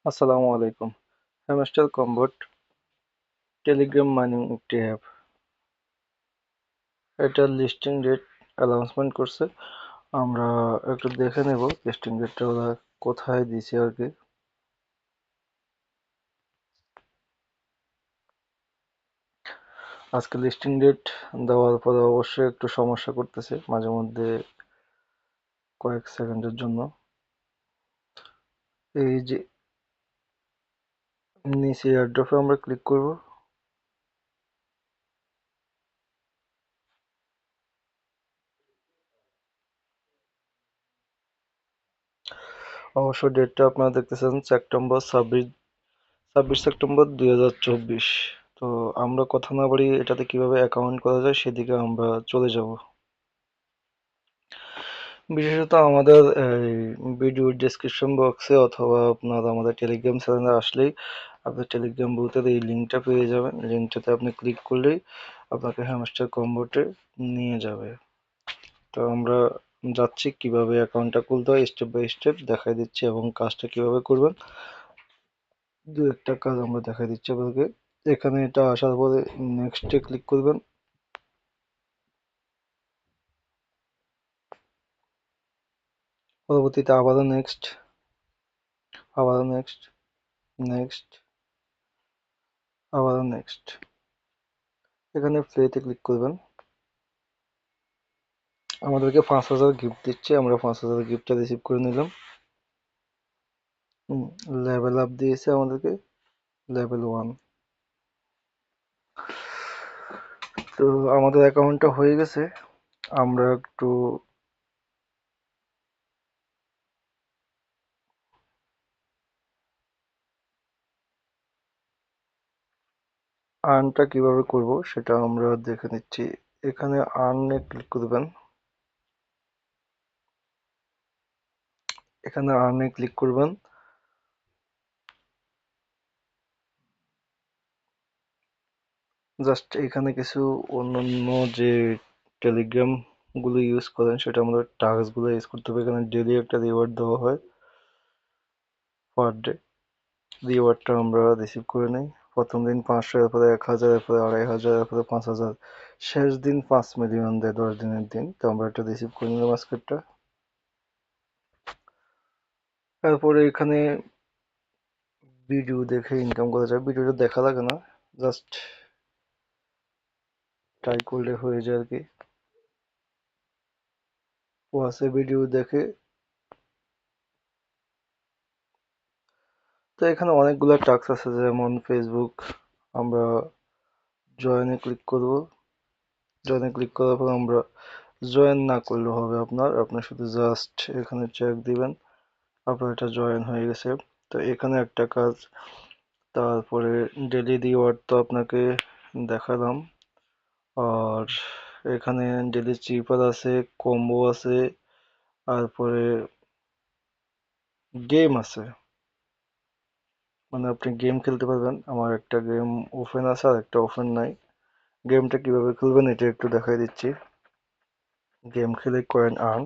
আসসালামু আলাইকুম। Hamster কম্বোট Telegram mining একটি অ্যাপ। এটার লিস্টিং ডেট অ্যানাউন্সমেন্ট করছে। আমরা একটু দেখে নেব লিস্টিং ডেটটা ওরা কোথায় দিছে আর কি। আজকে লিস্টিং ডেট দেওয়ার পরে অবশ্যই একটু সমস্যা করতেছে মাঝে মধ্যে কয়েক সেকেন্ডের জন্য। এই যে নিচে এয়ারড্রপে আমরা ক্লিক করব। অবশ্য ডেটটা আপনারা দেখতেছেন ছাব্বিশ সেপ্টেম্বর 2024। তো আমরা কথা না বাড়িয়ে এটাতে কিভাবে অ্যাকাউন্ট করা যায় সেদিকে আমরা চলে যাব। বিশেষত আমাদের এই ভিডিওর ডেসক্রিপশন বক্সে অথবা আপনার আমাদের টেলিগ্রাম চ্যানেলে আসলেই আপনি টেলিগ্রাম বুথের এই লিঙ্কটা পেয়ে যাবেন। লিঙ্কটাতে আপনি ক্লিক করলেই আপনাকে হ্যামস্টার কম্বোটে নিয়ে যাবে। তো আমরা যাচ্ছি কিভাবে অ্যাকাউন্টটা খুলতে হয় স্টেপ বাই স্টেপ দেখাই দিচ্ছি এবং কাজটা কিভাবে করবেন দু একটা কাজ আমরা দেখাই দিচ্ছি আপনাকে। এখানে এটা আসার পরে নেক্সটে ক্লিক করবেন। পরবর্তীতে আবারও নেক্সট, আবারও নেক্সট, নেক্সট, আবারও নেক্সট। এখানে প্লেতে ক্লিক করবেন। আমাদেরকে 5,000 গিফট দিচ্ছে, আমরা 5,000 গিফটটা রিসিভ করে নিলাম। লেভেল আপ দিয়েছে আমাদেরকে, লেভেল 1। তো আমাদের অ্যাকাউন্টটা হয়ে গেছে। আমরা একটু আর্নটা কিভাবে করব সেটা আমরা দেখে নিচ্ছি। এখানে আর্নে ক্লিক করবেন। এখানে আর্নে ক্লিক করবেন। জাস্ট এখানে কিছু অন্যান্য যে টেলিগ্রাম গুলো ইউজ করেন সেটা আমাদের টাস্ক গুলো ইউজ করতে হবে। এখানে ডেইলি একটা রিওয়ার্ড দেওয়া হয় পার ডে। রিওয়ার্ডটা আমরা রিসিভ করে নেই। প্রথম দিন 500, এরপরে 1,000, এরপরে 2,500, এরপরে 5,000, শেষ দিন 5 মিলিয়ন দেয় 10 দিনের দিন। তো আমরা একটা রিসিভ করে নিলাম আজকেরটা। তারপরে এখানে ভিডিও দেখে ইনকাম করা যায়। ভিডিওটা দেখা লাগে না, জাস্ট ট্রাই করলে হয়ে যায় আর কি। ওয়াসে ভিডিও দেখে। তো এখানে অনেকগুলো টাস্ক আছে, যেমন ফেসবুক। আমরা জয়েনে ক্লিক করব। জয়েনে ক্লিক করার পর আমরা জয়েন না করলেও হবে, আপনার শুধু জাস্ট এখানে চেক দিবেন আপনার এটা জয়েন হয়ে গেছে। তো এখানে একটা কাজ। তারপরে ডেলি রিওয়ার্ড তো আপনাকে দেখালাম। আর এখানে ডেলি চিপার আছে, কম্বো আছে, তারপরে গেম আছে, মানে আপনি গেম খেলতে পারবেন। আমার একটা গেম ওপেন আছে আর একটা ওপেন নাই। গেমটা কিভাবে খেলবেন এটা একটু দেখাই দিচ্ছি। গেম খেলে কয়েন আর্ন।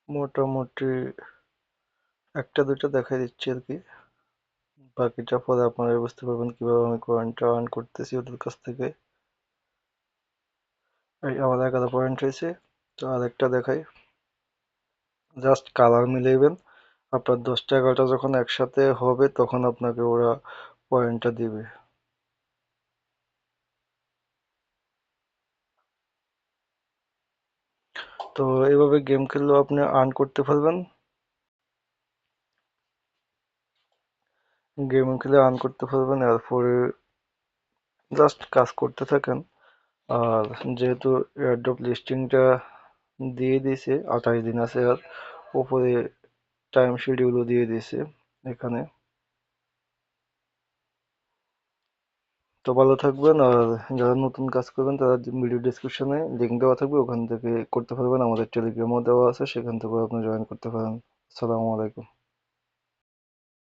মোটামুটি একটা দুইটা দেখাই দিচ্ছি আর কি। বাকিটা পরে আপনারা বুঝতে পারবেন কিভাবে আমি কয়েনটা আর্ন করতেছি ওদের কাছ থেকে। এই আমার 11 পয়েন্ট হয়েছে। তো আরেকটা দেখাই। জাস্ট কালার মিলাইবেন। আপনার 10টা 11টা যখন একসাথে হবে তখন আপনাকে ওরা পয়েন্টটা দিবে। তো এইভাবে গেম খেললেও আপনি আর্ন করতে পারবেন। গেম খেলে আর্ন করতে পারবেন, এরপরে জাস্ট কাজ করতে থাকেন। আর যেহেতু এয়ারড্রপ লিস্টিংটা দিয়ে দিয়েছে, 28 দিন আছে আর উপরে টাইম শিডিউলও দিয়ে দিয়েছে এখানে। তো ভালো থাকবেন। আর যারা নতুন কাজ করবেন তারা ভিডিও ডেসক্রিপশনে লিঙ্ক দেওয়া থাকবে, ওখান থেকে করতে পারবেন। আমাদের টেলিগ্রামও দেওয়া আছে, সেখান থেকেও আপনি জয়েন করতে পারেন। আসসালামু আলাইকুম।